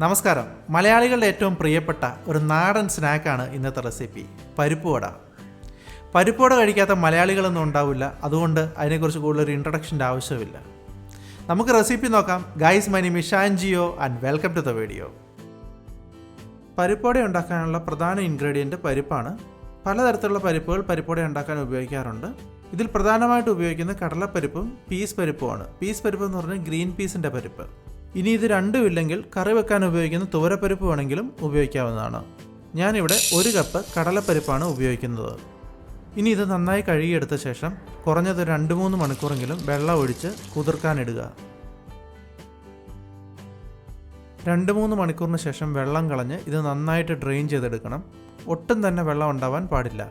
നമസ്കാരം. മലയാളികളുടെ ഏറ്റവും പ്രിയപ്പെട്ട ഒരു നാടൻ സ്നാക്കാണ് ഇന്നത്തെ റെസിപ്പി, പരിപ്പുവട. പരിപ്പുവട കഴിക്കാത്ത മലയാളികളൊന്നും ഉണ്ടാവില്ല. അതുകൊണ്ട് അതിനെക്കുറിച്ച് കൂടുതലൊരു ഇൻട്രഡക്ഷൻ്റെ ആവശ്യമില്ല. നമുക്ക് റെസിപ്പി നോക്കാം. Guys, my name is Shaan Geo and welcome to the video. പരിപ്പുവട ഉണ്ടാക്കാനുള്ള പ്രധാന ഇൻഗ്രീഡിയൻറ്റ് പരിപ്പാണ്. പലതരത്തിലുള്ള പരിപ്പുകൾ പരിപ്പുവട ഉണ്ടാക്കാൻ ഉപയോഗിക്കാറുണ്ട്. ഇതിൽ പ്രധാനമായിട്ട് ഉപയോഗിക്കുന്നത് കടലപ്പരിപ്പും പീസ് പരിപ്പുമാണ്. പീസ് പരിപ്പ് എന്ന് പറഞ്ഞാൽ ഗ്രീൻ പീസിൻ്റെ പരിപ്പ്. ഇനി ഇത് രണ്ടും ഇല്ലെങ്കിൽ കറി വെക്കാൻ ഉപയോഗിക്കുന്ന തുവരപ്പരിപ്പ് വേണമെങ്കിലും ഉപയോഗിക്കാവുന്നതാണ്. ഞാനിവിടെ 1 കപ്പ് കടലപ്പരിപ്പാണ് ഉപയോഗിക്കുന്നത്. ഇനി ഇത് നന്നായി കഴുകിയെടുത്ത ശേഷം കുറഞ്ഞത് 2-3 മണിക്കൂറെങ്കിലും വെള്ളം ഒഴിച്ച് കുതിർക്കാനിടുക. 2-3 മണിക്കൂറിന് ശേഷം വെള്ളം കളഞ്ഞ് ഇത് നന്നായിട്ട് ഡ്രെയിൻ ചെയ്തെടുക്കണം. ഒട്ടും തന്നെ വെള്ളം ഉണ്ടാവാൻ പാടില്ല.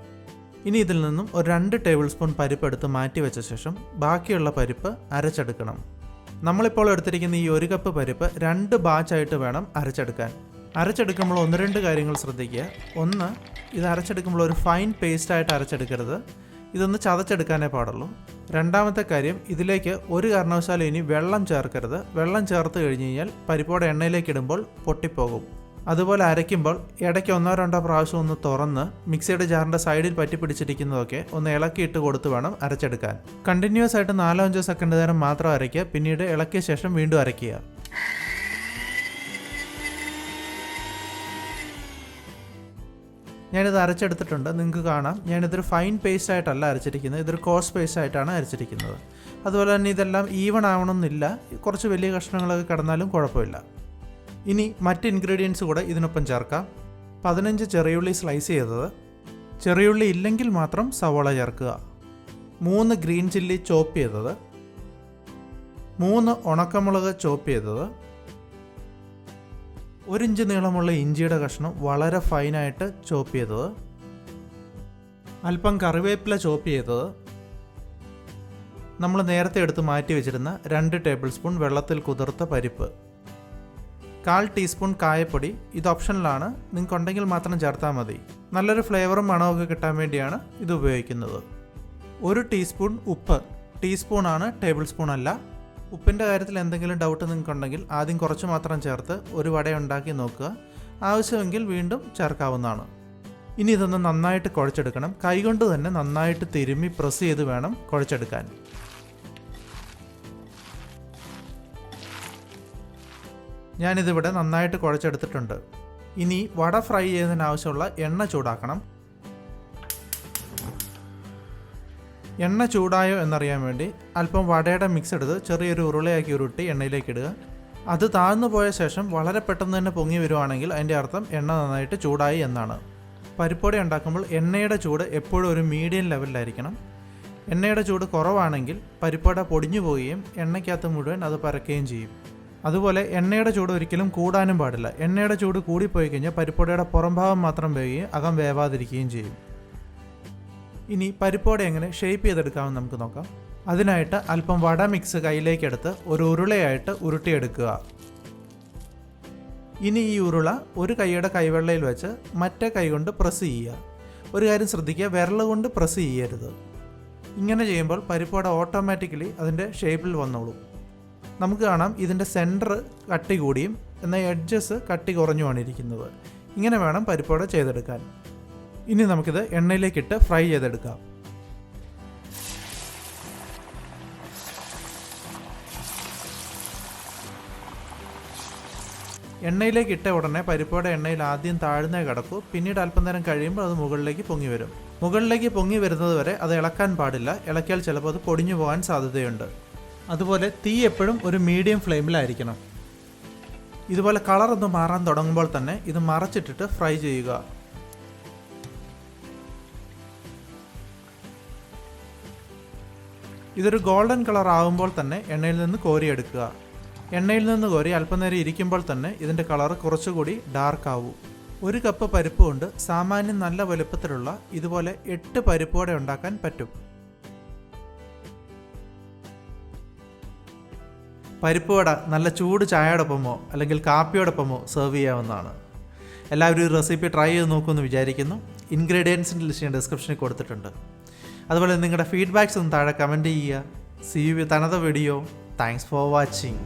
ഇനി ഇതിൽ നിന്നും ഒരു 2 ടേബിൾ സ്പൂൺ പരിപ്പ് എടുത്ത് മാറ്റി വെച്ച ശേഷം ബാക്കിയുള്ള പരിപ്പ് അരച്ചെടുക്കണം. നമ്മളിപ്പോൾ എടുത്തിരിക്കുന്ന ഈ 1 കപ്പ് പരിപ്പ് 2 ബാച്ചായിട്ട് വേണം അരച്ചെടുക്കാൻ. അരച്ചെടുക്കുമ്പോൾ 1-2 കാര്യങ്ങൾ ശ്രദ്ധിക്കുക. ഒന്ന്, ഇത് അരച്ചെടുക്കുമ്പോൾ ഒരു ഫൈൻ പേസ്റ്റായിട്ട് അരച്ചെടുക്കരുത്. ഇതൊന്ന് ചതച്ചെടുക്കാനേ പാടുള്ളൂ. രണ്ടാമത്തെ കാര്യം, ഇതിലേക്ക് ഒരു കാരണവശാലും ഇനി വെള്ളം ചേർക്കരുത്. വെള്ളം ചേർത്ത് കഴിഞ്ഞ് കഴിഞ്ഞാൽ പരിപ്പോടെ എണ്ണയിലേക്ക് ഇടുമ്പോൾ പൊട്ടിപ്പോകും. അതുപോലെ അരയ്ക്കുമ്പോൾ ഇടയ്ക്ക് 1-2 പ്രാവശ്യം ഒന്ന് തുറന്ന് മിക്സിയുടെ ജാറിൻ്റെ സൈഡിൽ പറ്റി പിടിച്ചിരിക്കുന്നതൊക്കെ ഒന്ന് ഇളക്കിയിട്ട് കൊടുത്ത് വേണം അരച്ചെടുക്കാൻ. കണ്ടിന്യൂസ് ആയിട്ട് 4-5 സെക്കൻഡ് നേരം മാത്രം അരയ്ക്കുക. പിന്നീട് ഇളക്കിയ ശേഷം വീണ്ടും അരയ്ക്കുക. ഞാനിത് അരച്ചെടുത്തിട്ടുണ്ട്, നിങ്ങൾക്ക് കാണാം. ഞാനിതൊരു ഫൈൻ പേസ്റ്റ് ആയിട്ടല്ല അരച്ചിരിക്കുന്നത്, ഇതൊരു കോഴ്സ് പേസ്റ്റ് ആയിട്ടാണ് അരച്ചിരിക്കുന്നത്. അതുപോലെ തന്നെ ഇതെല്ലാം ഈവൺ ആവണമെന്നില്ല. കുറച്ച് വലിയ കഷ്ണങ്ങളൊക്കെ കിടന്നാലും കുഴപ്പമില്ല. ഇനി മറ്റ് ഇൻഗ്രീഡിയൻസ് കൂടെ ഇതിനൊപ്പം ചേർക്കാം. 15 ചെറിയുള്ളി സ്ലൈസ് ചെയ്തത്, ചെറിയുള്ളി ഇല്ലെങ്കിൽ മാത്രം സവോള ചേർക്കുക. 3 ഗ്രീൻ ചില്ലി ചോപ്പ് ചെയ്തത്, 3 ഉണക്കമുളക് ചോപ്പ് ചെയ്തത്, 1 ഇഞ്ച് നീളമുള്ള ഇഞ്ചിയുടെ കഷ്ണം വളരെ ഫൈനായിട്ട് ചോപ്പ് ചെയ്തത്, അല്പം കറിവേപ്പില ചോപ്പ് ചെയ്തത്, നമ്മൾ നേരത്തെ എടുത്ത് മാറ്റി വെച്ചിരുന്ന 2 ടേബിൾ സ്പൂൺ വെള്ളത്തിൽ കുതിർത്ത പരിപ്പ്, 1/4 ടീസ്പൂൺ കായപ്പൊടി. ഇത് ഓപ്ഷനിലാണ്, നിങ്ങൾക്ക് ഉണ്ടെങ്കിൽ മാത്രം ചേർത്താൽ മതി. നല്ലൊരു ഫ്ലേവറും മണമൊക്കെ കിട്ടാൻ വേണ്ടിയാണ് ഇത് ഉപയോഗിക്കുന്നത്. 1 ടീസ്പൂൺ ഉപ്പ്. ടീസ്പൂണാണ്, ടേബിൾ സ്പൂൺ അല്ല. ഉപ്പിൻ്റെ കാര്യത്തിൽ എന്തെങ്കിലും ഡൗട്ട് നിങ്ങൾക്കുണ്ടെങ്കിൽ ആദ്യം കുറച്ച് മാത്രം ചേർത്ത് ഒരു വട ഉണ്ടാക്കി നോക്കുക. ആവശ്യമെങ്കിൽ വീണ്ടും ചേർക്കാവുന്നതാണ്. ഇനി ഇതൊന്ന് നന്നായിട്ട് കുഴച്ചെടുക്കണം. കൈകൊണ്ട് തന്നെ നന്നായിട്ട് തിരുമ്മി പ്രസ് ചെയ്ത് വേണം കുഴച്ചെടുക്കാൻ. ഞാനിതിവിടെ നന്നായിട്ട് കുഴച്ചെടുത്തിട്ടുണ്ട്. ഇനി വട ഫ്രൈ ചെയ്യുന്നതിന് ആവശ്യമുള്ള എണ്ണ ചൂടാക്കണം. എണ്ണ ചൂടായോ എന്നറിയാൻ വേണ്ടി അല്പം വടയുടെ മിക്സ് എടുത്ത് ചെറിയൊരു ഉരുളയാക്കി ഉരുട്ടി എണ്ണയിലേക്ക് ഇടുക. അത് താഴ്ന്നു പോയ ശേഷം വളരെ പെട്ടെന്ന് തന്നെ പൊങ്ങി വരുവാണെങ്കിൽ അതിൻ്റെ അർത്ഥം എണ്ണ നന്നായിട്ട് ചൂടായി എന്നാണ്. പരിപ്പുവട ഉണ്ടാക്കുമ്പോൾ എണ്ണയുടെ ചൂട് എപ്പോഴും ഒരു മീഡിയം ലെവലിലായിരിക്കണം. എണ്ണയുടെ ചൂട് കുറവാണെങ്കിൽ പരിപ്പുവട പൊടിഞ്ഞു പോവുകയും എണ്ണയ്ക്കകത്ത് മുഴുവൻ അത് പരക്കുകയും ചെയ്യും. അതുപോലെ എണ്ണയുടെ ചൂട് ഒരിക്കലും കൂടാനും പാടില്ല. എണ്ണയുടെ ചൂട് കൂടിപ്പോയി കഴിഞ്ഞാൽ പരിപ്പുവടയുടെ പുറംഭാഗം മാത്രം വേവുകയും അകം വേവാതിരിക്കുകയും ചെയ്യും. ഇനി പരിപ്പുവട എങ്ങനെ ഷേപ്പ് ചെയ്തെടുക്കാമെന്ന് നമുക്ക് നോക്കാം. അതിനായിട്ട് അല്പം വട മിക്സ് കയ്യിലേക്കെടുത്ത് ഒരു ഉരുളയായിട്ട് ഉരുട്ടിയെടുക്കുക. ഇനി ഈ ഉരുള ഒരു കൈയുടെ കൈവെള്ളയിൽ വെച്ച് മറ്റേ കൈ കൊണ്ട് പ്രസ് ചെയ്യുക. ഒരു കാര്യം ശ്രദ്ധിക്കുക, വിരൽ കൊണ്ട് പ്രസ് ചെയ്യരുത്. ഇങ്ങനെ ചെയ്യുമ്പോൾ പരിപ്പുവട ഓട്ടോമാറ്റിക്കലി അതിൻ്റെ ഷേപ്പിൽ വന്നോളും. നമുക്ക് കാണാം ഇതിൻ്റെ സെൻറ്റർ കട്ടി കൂടിയും എന്നാൽ എഡ്ജസ് കട്ടി കുറഞ്ഞുമാണ് ഇരിക്കുന്നത്. ഇങ്ങനെ വേണം പരിപ്പുവട ചെയ്തെടുക്കാൻ. ഇനി നമുക്കിത് എണ്ണയിലേക്കിട്ട് ഫ്രൈ ചെയ്തെടുക്കാം. എണ്ണയിലേക്ക് ഇട്ട ഉടനെ പരിപ്പുവട എണ്ണയിൽ ആദ്യം താഴ്ന്നേ കിടക്കൂ. പിന്നീട് അല്പം നേരം കഴിയുമ്പോൾ അത് മുകളിലേക്ക് പൊങ്ങി വരും. മുകളിലേക്ക് പൊങ്ങി വരുന്നത് വരെ അത് ഇളക്കാൻ പാടില്ല. ഇളക്കിയാൽ ചിലപ്പോൾ അത് പൊടിഞ്ഞു പോകാൻ സാധ്യതയുണ്ട്. അതുപോലെ തീ എപ്പോഴും ഒരു മീഡിയം ഫ്ലെയിമിലായിരിക്കണം. ഇതുപോലെ കളർ ഒന്ന് മാറാൻ തുടങ്ങുമ്പോൾ തന്നെ ഇത് മറച്ചിട്ടിട്ട് ഫ്രൈ ചെയ്യുക. ഇതൊരു ഗോൾഡൻ കളർ ആകുമ്പോൾ തന്നെ എണ്ണയിൽ നിന്ന് കോരിയെടുക്കുക. എണ്ണയിൽ നിന്ന് കോരി അല്പനേരം ഇരിക്കുമ്പോൾ തന്നെ ഇതിൻ്റെ കളർ കുറച്ചുകൂടി ഡാർക്ക് ആവും. 1 കപ്പ് പരിപ്പ് കൊണ്ട് സാമാന്യം നല്ല വലുപ്പത്തിലുള്ള ഇതുപോലെ 8 പരിപ്പുവട ഉണ്ടാക്കാൻ പറ്റും. പരിപ്പുവട നല്ല ചൂട് ചായയോടൊപ്പമോ അല്ലെങ്കിൽ കാപ്പിയോടൊപ്പമോ സെർവ് ചെയ്യാവുന്നതാണ്. എല്ലാവരും ഈ റെസിപ്പി ട്രൈ ചെയ്ത് നോക്കുമെന്ന് വിചാരിക്കുന്നു. ഇൻഗ്രീഡിയൻസിൻ്റെ ലിസ്റ്റ് ഞാൻ ഡിസ്ക്രിപ്ഷനിൽ കൊടുത്തിട്ടുണ്ട്. അതുപോലെ നിങ്ങളുടെ ഫീഡ്ബാക്ക്സ് ഒന്ന് താഴെ കമൻറ്റ് ചെയ്യുക. See you with another video. Thanks for watching.